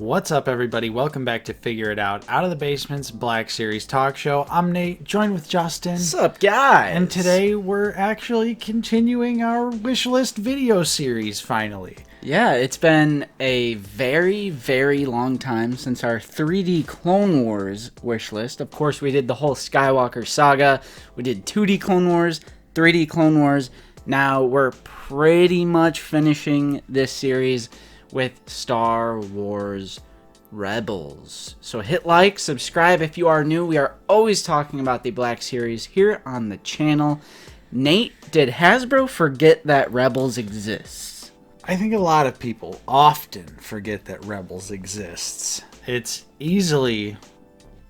What's up, everybody? Welcome back to Figure It Out of the Basement's Black Series talk show. I'm Nate, joined with Justin. What's up, guys? And today we're actually continuing our wish list video series, finally. Yeah, it's been a very, very long time since our 3D Clone Wars wish list. Of course, we did the whole Skywalker saga. We did 2D Clone Wars, 3D Clone Wars. Now we're pretty much finishing this series with Star Wars Rebels. So hit like, subscribe if you are new. We are always talking about the Black Series here on the channel. Nate, did Hasbro forget that Rebels exists? I think a lot of people often forget that Rebels exists. It's easily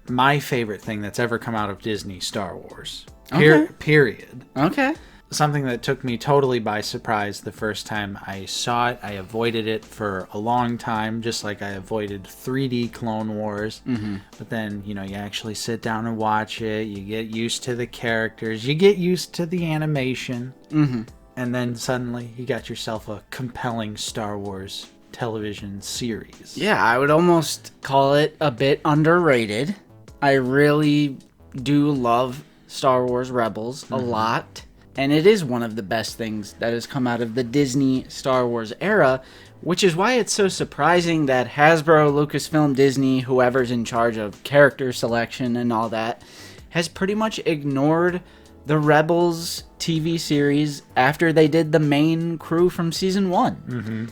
my favorite thing that's ever come out of Disney Star Wars. Period. Okay. Something that took me totally by surprise the first time I saw it. I avoided it for a long time, just like I avoided 3D Clone Wars. Mm-hmm. But then, you actually sit down and watch it. You get used to the characters. You get used to the animation. Mm-hmm. And then suddenly you got yourself a compelling Star Wars television series. Yeah, I would almost call it a bit underrated. I really do love Star Wars Rebels a lot. And it is one of the best things that has come out of the Disney Star Wars era, which is why it's so surprising that Hasbro, Lucasfilm, Disney, whoever's in charge of character selection and all that, has pretty much ignored the Rebels TV series after they did the main crew from season 1. Mm-hmm.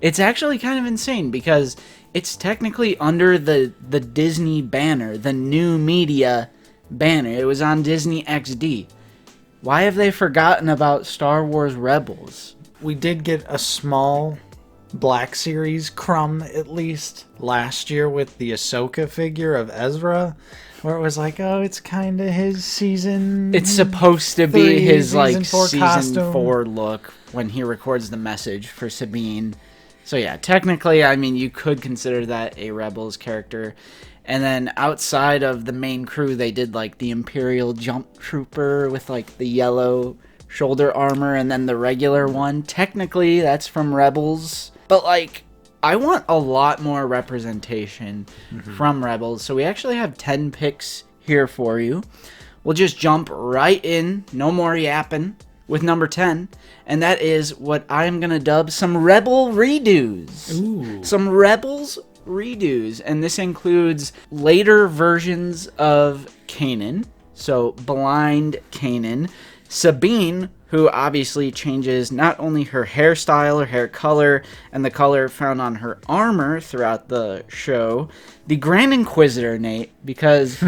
It's actually kind of insane because it's technically under the Disney banner, the new media banner. It was on Disney XD. Why have they forgotten about Star Wars Rebels? We did get a small Black Series crumb, at least, last year with the Ahsoka figure of Ezra, where it was like, oh, it's kind of his season. It's supposed to be his, like, season costume. 4 look when he records the message for Sabine. So, yeah, technically, I mean, you could consider that a Rebels character. And then outside of the main crew, they did, like, the Imperial Jump Trooper with, like, the yellow shoulder armor and then the regular one. Technically, that's from Rebels. But, like, I want a lot more representation from Rebels. So we actually have 10 picks here for you. We'll just jump right in. No more yapping with number 10. And that is what I'm going to dub some Rebel redos. Ooh. Some Rebels redos, and this includes later versions of Kanan, so blind Kanan, Sabine, who obviously changes not only her hairstyle or hair color and the color found on her armor throughout the show, the Grand Inquisitor, Nate, because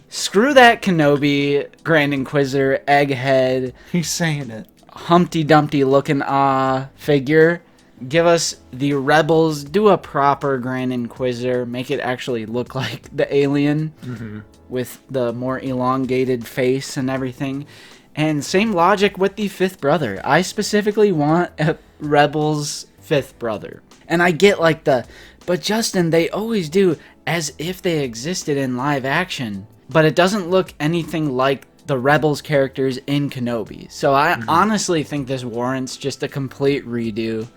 screw that Kenobi Grand Inquisitor egghead, He's saying it. Humpty Dumpty looking figure. Give us the Rebels, do a proper Grand Inquisitor, make it actually look like the alien with the more elongated face and everything. And same logic with the fifth brother. I specifically want a Rebels fifth brother. And I get like but Justin, they always do as if they existed in live action. But it doesn't look anything like the Rebels characters in Kenobi. So I honestly think this warrants just a complete redo.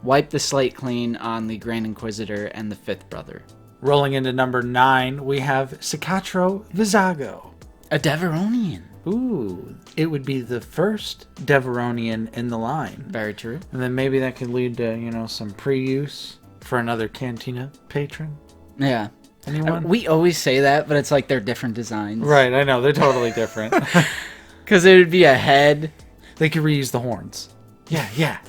Wipe the slate clean on the Grand Inquisitor and the fifth brother. Rolling into number 9, we have Cicatro Vizago. A Deveronian. Ooh, it would be the first Deveronian in the line. Very true. And then maybe that could lead to, some pre-use for another Cantina patron. Yeah. Anyone? We always say that, but it's like they're different designs. Right, I know. They're totally different. Because it would be a head. They could reuse the horns. Yeah.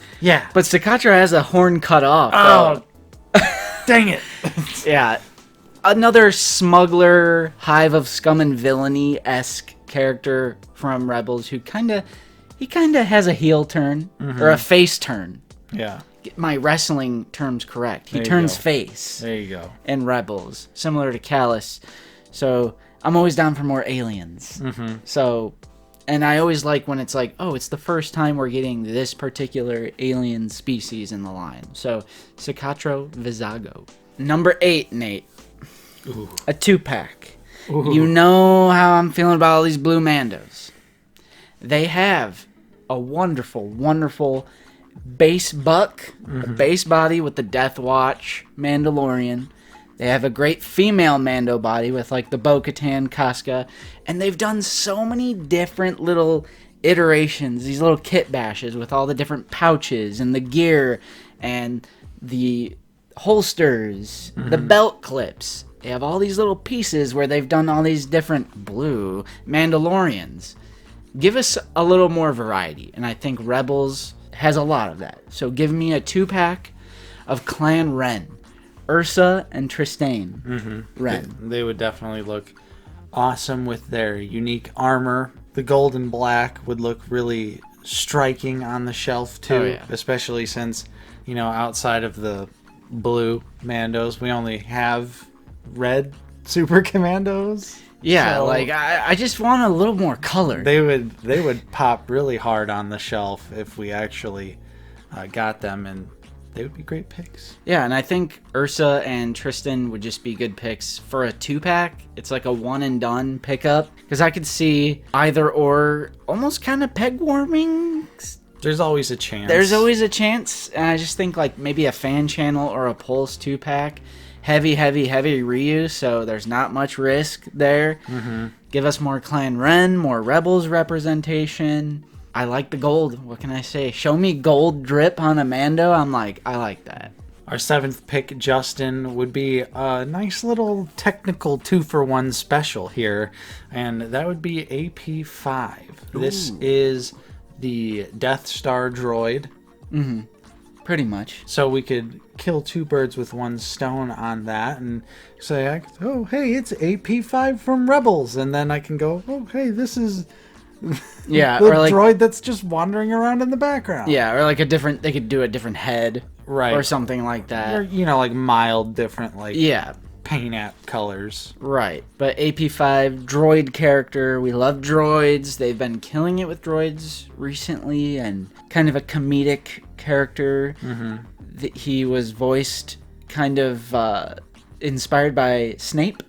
But Cicatro has a horn cut off. Oh, dang it. Yeah. Another smuggler, hive of scum and villainy-esque character from Rebels who kind of has a heel turn or a face turn. Yeah. Get my wrestling terms correct. He turns face. There you go. In Rebels, similar to Callus. So I'm always down for more aliens. So, and I always like when it's like, oh, it's the first time we're getting this particular alien species in the line. So Cicatro Vizago. Number 8, Nate. Ooh. A 2-pack. Ooh. You know how I'm feeling about all these blue Mandos. They have a wonderful, wonderful base buck, a base body with the Death Watch Mandalorian. They have a great female Mando body with like the Bo-Katan, Casca, and they've done so many different little iterations, these little kit bashes with all the different pouches and the gear and the holsters, the belt clips. They have all these little pieces where they've done all these different blue Mandalorians. Give us a little more variety, and I think Rebels has a lot of that. So give me a 2-pack of Clan Ren. Ursa and Tristane Ren. They would definitely look awesome with their unique armor. The gold and black would look really striking on the shelf too, especially since, you know, outside of the blue Mandos, we only have red Super Commandos. Yeah, so like I just want a little more color. They would pop really hard on the shelf if we actually got them, and they would be great picks. Yeah, and I think Ursa and Tristan would just be good picks for a 2-pack. It's like a one and done pickup, because I could see either or almost kind of peg warming. There's always a chance. There's always a chance, and I just think like maybe a fan channel or a Pulse 2-pack. Heavy reuse, so there's not much risk there. Give us more Clan Ren, more Rebels representation. I like the gold. What can I say? Show me gold drip on a Mando. I like that. Our 7th pick, Justin, would be a nice little technical 2-for-1 special here, and that would be AP5. Ooh. This is the Death Star droid. Pretty much. So we could kill 2 birds with 1 stone on that and say, oh, hey, it's AP5 from Rebels. And then I can go, oh, hey, this is the or like, droid that's just wandering around in the background. Yeah, or like they could do a different head. Right. Or something like that. Or, you know, like mild different, like, paint app colors. Right. But AP5, droid character. We love droids. They've been killing it with droids recently, and kind of a comedic character. He was voiced kind of inspired by Snape,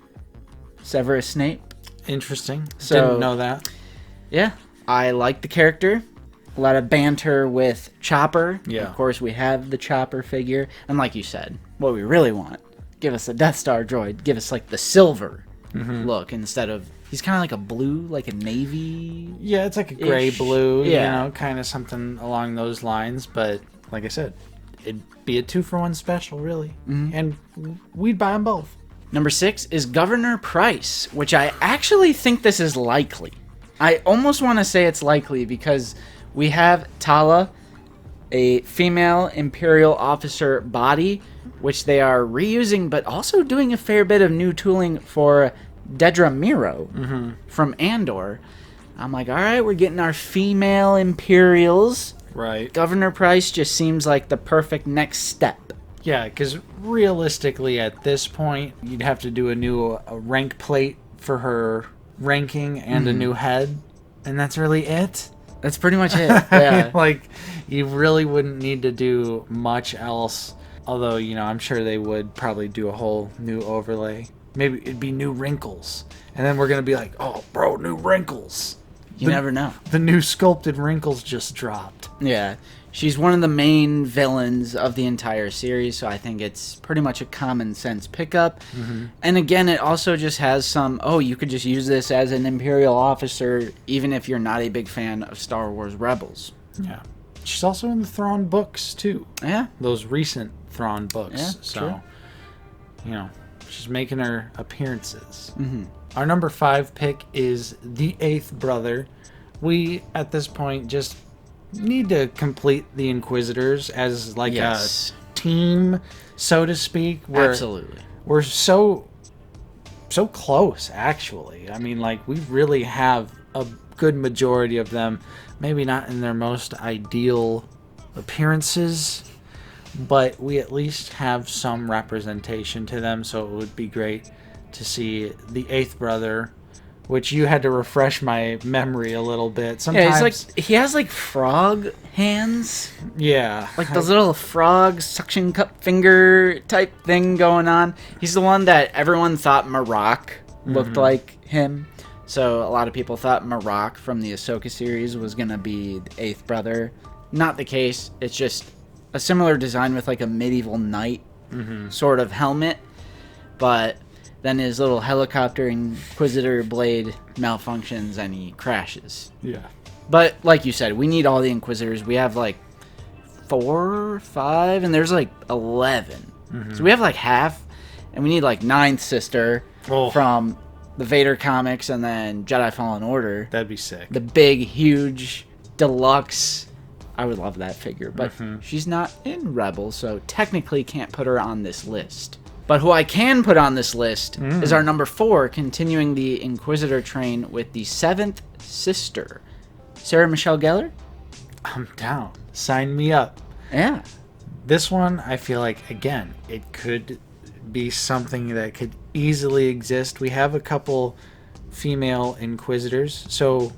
Severus Snape. Interesting. So, didn't know that. Yeah, I like the character. A lot of banter with Chopper. Yeah. Of course, we have the Chopper figure. And like you said, what we really want, give us a Death Star droid. Give us like the silver look instead of... He's kind of like a blue, like a navy... Yeah, it's like a gray blue, yeah. You know, kind of something along those lines. But like I said, it'd be a 2-for-1 special, really. And we'd buy them both. Number 6 is Governor Price, which I actually think this is likely. I almost want to say it's likely because we have Tala, a female Imperial officer body, which they are reusing, but also doing a fair bit of new tooling for Dedra Miro from Andor. I'm like, all right, we're getting our female Imperials. Right. Governor Price just seems like the perfect next step. Yeah, because realistically at this point, you'd have to do a new rank plate for her ranking and a new head, and that's really it. That's pretty much it. Yeah. Like, you really wouldn't need to do much else. Although, you know, I'm sure they would probably do a whole new overlay. Maybe it'd be new wrinkles. And then we're going to be like, oh, bro, new wrinkles. You never know. The new sculpted wrinkles just dropped. Yeah. She's one of the main villains of the entire series, so I think it's pretty much a common sense pickup. And again, it also just has some, you could just use this as an Imperial officer, even if you're not a big fan of Star Wars Rebels. Yeah. She's also in the Thrawn books, too. Yeah. Those recent Thrawn books. Yeah, so, true. You know, she's making her appearances. Our number 5 pick is the 8th brother. We, at this point, just need to complete the Inquisitors as like a team, so to speak. Absolutely. We're so close, actually. I mean, like, we really have a good majority of them, maybe not in their most ideal appearances, but we at least have some representation to them, so it would be great to see the 8th brother, which you had to refresh my memory a little bit. Sometimes, he has like frog hands. Yeah. Like those little frog suction cup finger type thing going on. He's the one that everyone thought Marok looked like him. So a lot of people thought Marok from the Ahsoka series was going to be the 8th brother. not the case. It's just a similar design with like a medieval knight sort of helmet, but then his little helicopter Inquisitor blade malfunctions and he crashes. Yeah. But like you said, we need all the Inquisitors. We have like 4, 5, and there's like 11. So we have like half, and we need like Ninth Sister from the Vader comics and then Jedi Fallen Order. That'd be sick. The big, huge, deluxe. I would love that figure, but she's not in Rebels, so technically can't put her on this list. But who I can put on this list is our number 4, continuing the Inquisitor train with the 7th Sister, Sarah Michelle Gellar. I'm down. Sign me up. Yeah. This one, I feel like, again, it could be something that could easily exist. We have a couple female Inquisitors, so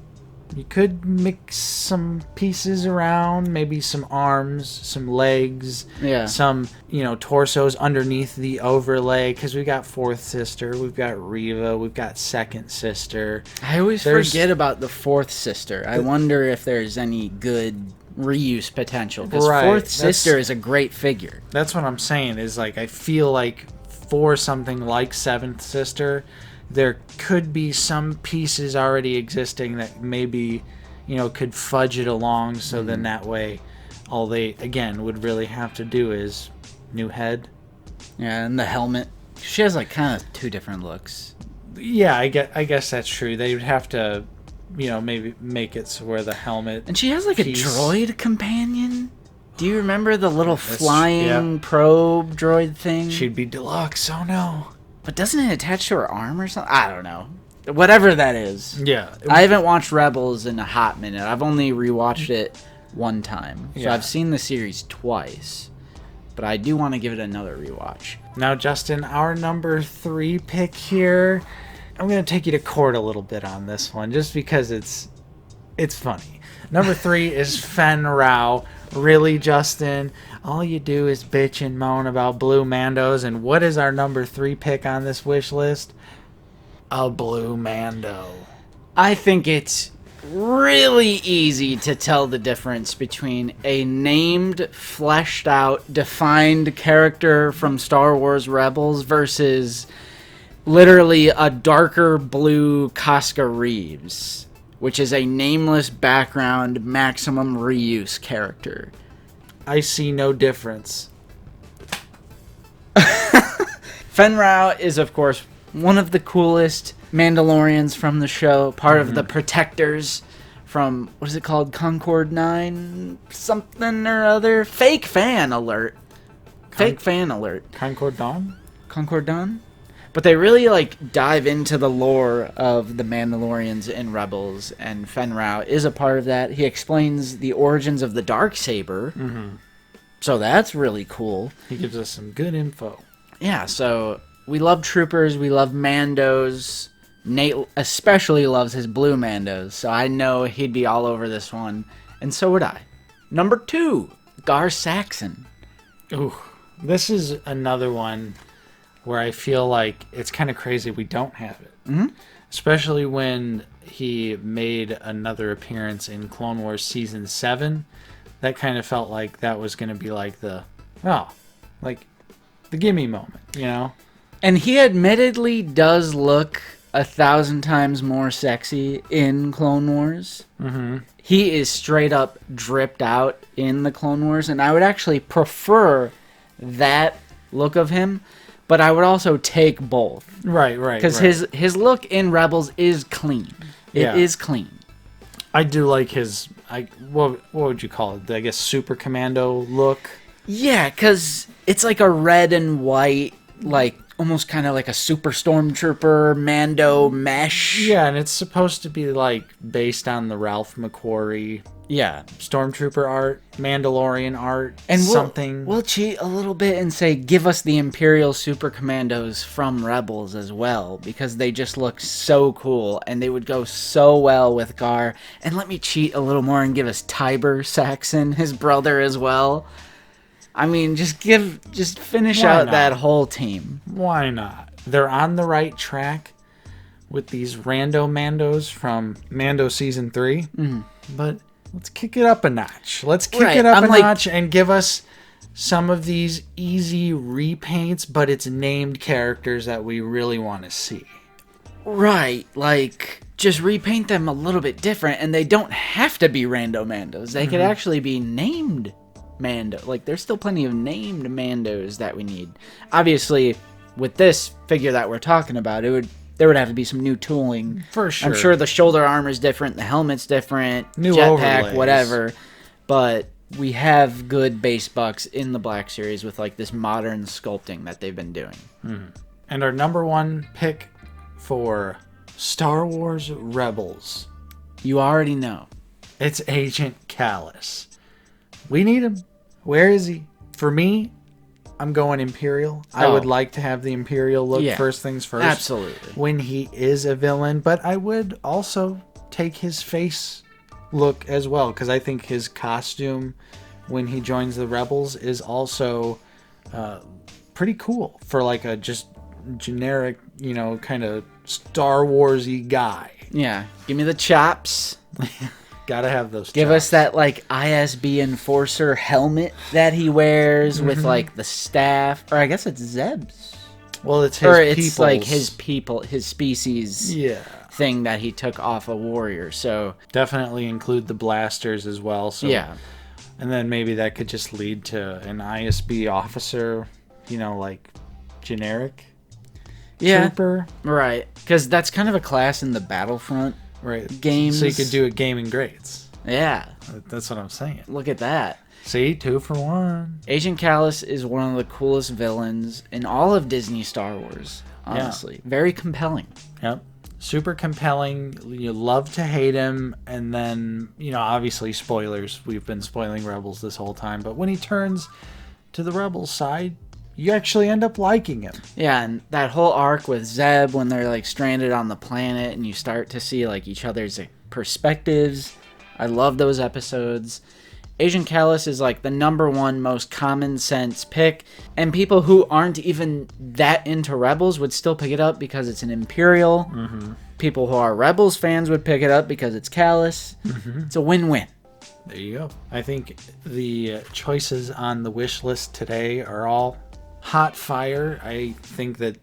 you could mix some pieces around, maybe some arms, some legs, some, torsos underneath the overlay, because we got 4th Sister, we've got Reva, we've got 2nd Sister. I always forget about the 4th Sister. I wonder if there's any good reuse potential, because 4th Sister is a great figure. That's what I'm saying, is like, I feel like for something like 7th Sister, there could be some pieces already existing that maybe, could fudge it along, so then that way all they, again, would really have to do is new head. Yeah, and the helmet. She has, like, kind of 2 different looks. Yeah, I guess that's true. They would have to, maybe make it so where the helmet... And she has, like, a droid companion. Do you remember the little flying probe droid thing? She'd be deluxe, oh no. But doesn't it attach to her arm or something? I don't know. Whatever that is. Yeah. I haven't watched Rebels in a hot minute. I've only rewatched it one time. So I've seen the series twice. But I do want to give it another rewatch. Now, Justin, our number 3 pick here, I'm going to take you to court a little bit on this one, just because it's funny. Number 3 is Fen Rao. Really, Justin? All you do is bitch and moan about blue Mandos, and what is our number 3 pick on this wish list? A blue Mando. I think it's really easy to tell the difference between a named, fleshed out, defined character from Star Wars Rebels versus literally a darker blue Casca Reeves, which is a nameless background maximum reuse character. I see no difference. Fen Rao is, of course, one of the coolest Mandalorians from the show, part of the Protectors from, what is it called, Concord 9? Something or other? Fake fan alert. Concord Dawn? Concord Dawn? But they really, dive into the lore of the Mandalorians in Rebels, and Fen Rao is a part of that. He explains the origins of the Darksaber, so that's really cool. He gives us some good info. Yeah, so we love troopers, we love Mandos. Nate especially loves his blue Mandos, so I know he'd be all over this one, and so would I. Number 2, Gar Saxon. Ooh, this is another one where I feel like it's kind of crazy we don't have it. Especially when he made another appearance in Clone Wars Season 7. That kind of felt like that was going to be like the gimme moment, And he admittedly does look 1,000 times more sexy in Clone Wars. He is straight up dripped out in the Clone Wars, and I would actually prefer that look of him, but I would also take both. Right. Because his look in Rebels is clean. It is clean. I do like his, what would you call it? I guess Super Commando look. Yeah, because it's like a red and white, almost kind of like a Super Stormtrooper Mando mesh. Yeah, and it's supposed to be based on the Ralph McQuarrie Stormtrooper art, Mandalorian art, and something. We'll cheat a little bit and say give us the Imperial Super Commandos from Rebels as well, because they just look so cool and they would go so well with Gar. And let me cheat a little more and give us Tiber Saxon, his brother, as well. I mean, just finish out that whole team. Why not? They're on the right track with these rando Mandos from Mando Season 3. But let's kick it up a notch. Let's kick Right, it up I'm a like- notch and give us some of these easy repaints, but it's named characters that we really want to see. Right, like, just repaint them a little bit different, and they don't have to be Rando Mandos. They could actually be named Mando. Like, there's still plenty of named Mandos that we need. Obviously, with this figure that we're talking about, there would have to be some new tooling. For sure. I'm sure the shoulder armor's different, the helmet's different, New jetpack, overlays. whatever. But we have good base bucks in the Black Series with, like, this modern sculpting that they've been doing. And our number one pick for Star Wars Rebels, You already know. it's Agent Callus. We need him. Where is he? For me, I'm going Imperial. I Oh. would like to have the Imperial look Yeah, first things first. absolutely. When he is a villain, but I would also take his face look as well, because I think his costume when he joins the Rebels is also pretty cool for like a just generic, kind of Star Wars-y guy. Yeah, give me the chops. Gotta have those. Give chops. us that, like, ISB Enforcer helmet that he wears with, like, the staff. Or I guess it's Zeb's. Well, it's his Or it's, people's- like, his people, his species Yeah. thing that he took off a warrior. So, Definitely include the blasters as well. So yeah. And then maybe that could just lead to an ISB officer, like generic Yeah, trooper. right. Because that's kind of a class in the Battlefront Right. games. So you could do a gaming grades. Yeah, That's what I'm saying. look at that. See, 2 for 1. Agent Callus is one of the coolest villains in all of Disney Star Wars, honestly. Very compelling. Yep. Super compelling. You love to hate him. And then, obviously spoilers. We've been spoiling Rebels this whole time. But when he turns to the Rebels side, you actually end up liking him. Yeah, and that whole arc with Zeb when they're, like, stranded on the planet and you start to see, like, each other's perspectives. I love those episodes. Agent Callus is, like, the number one most common sense pick, and people who aren't even that into Rebels would still pick it up because it's an Imperial. People who are Rebels fans would pick it up because it's Callus. It's a win-win. There you go. I think the choices on the wish list today are all hot fire. I think that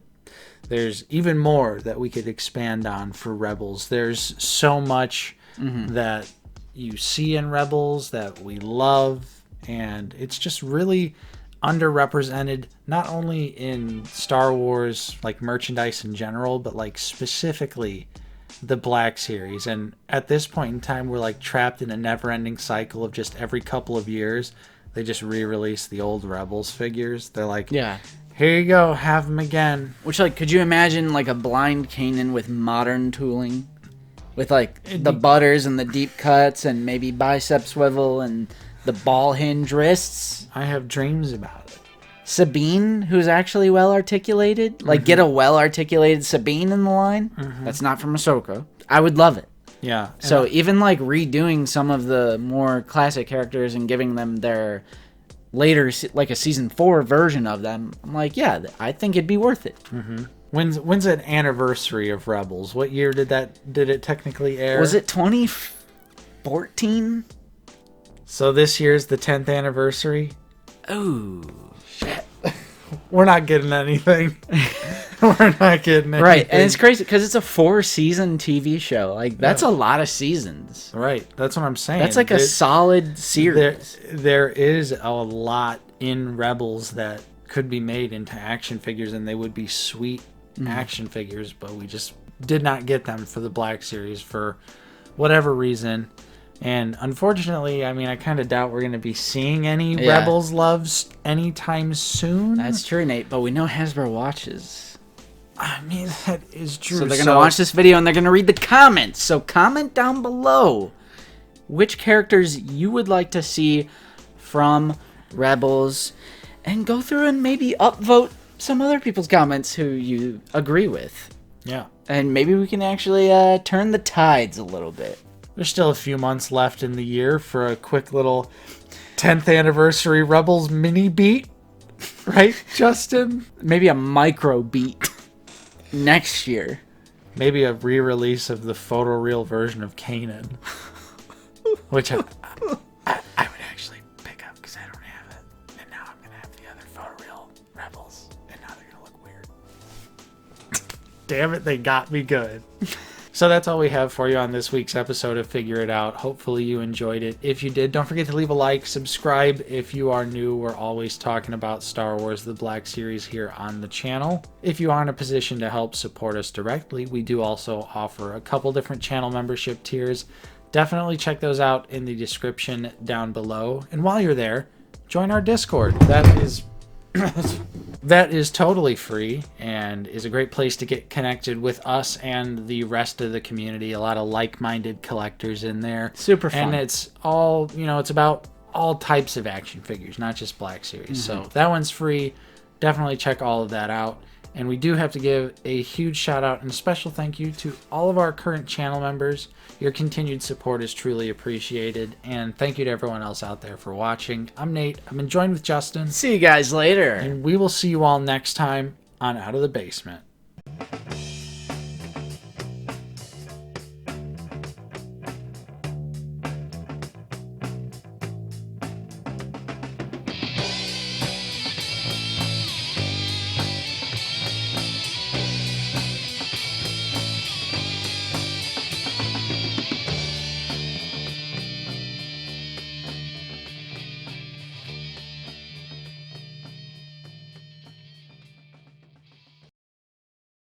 there's even more that we could expand on for Rebels. There's so much that you see in Rebels that we love, and it's just really underrepresented, not only in Star Wars, like merchandise in general, but like specifically the Black Series. And at this point in time, we're like trapped in a never-ending cycle of just every couple of years they just re-release the old Rebels figures. They're like, Yeah. here you go, have them again. Which, like, could you imagine, like, a blind Kanan with modern tooling? With, like, the butters and the deep cuts and maybe bicep swivel and the ball hinge wrists? I have dreams about it. Sabine, who's actually well-articulated? Like, get a well-articulated Sabine in the line? That's not from Ahsoka. I would love it. Yeah. So even, like, redoing some of the more classic characters and giving them their later, like, a Season 4 version of them, I'm like, yeah, I think it'd be worth it. When's an anniversary of Rebels? What year did it technically air? Was it 2014? So this year's the 10th anniversary. Oh, We're not getting anything. We're not getting anything. right. And it's crazy because it's a 4-season TV show. Like, that's a lot of seasons. Right. That's what I'm saying. That's like a solid series. There is a lot in Rebels that could be made into action figures, and they would be sweet action figures, but we just did not get them for the Black Series for whatever reason. And unfortunately, I mean, I kind of doubt we're going to be seeing any Yeah. Rebels loves anytime soon. That's true, Nate. But we know Hasbro watches. I mean, that is true. So they're going to watch this video and they're going to read the comments. So comment down below which characters you would like to see from Rebels, and go through and maybe upvote some other people's comments who you agree with. Yeah. And maybe we can actually turn the tides a little bit. There's still a few months left in the year for a quick little 10th anniversary Rebels mini beat. Right, Justin? Maybe a micro beat next year. Maybe a re-release of the photoreal version of Kanan. Which I would actually pick up because I don't have it. And now I'm going to have the other photoreal Rebels. And now they're going to look weird. Damn it, they got me good. So that's all we have for you on this week's episode of Figure It Out. Hopefully you enjoyed it. If you did, don't forget to leave a like, subscribe if you are new. We're always talking about Star Wars The Black Series here on the channel. If you are in a position to help support us directly, we do also offer a couple different channel membership tiers. Definitely check those out in the description down below. And while you're there, join our Discord. That is totally free and is a great place to get connected with us and the rest of the community. A lot of like-minded collectors in there. Super fun. And it's all, it's about all types of action figures, not just Black Series. So that one's free. Definitely check all of that out. And we do have to give a huge shout out and a special thank you to all of our current channel members. Your continued support is truly appreciated. And thank you to everyone else out there for watching. I'm Nate. I've been joined with Justin. See you guys later. And we will see you all next time on Out of the Basement.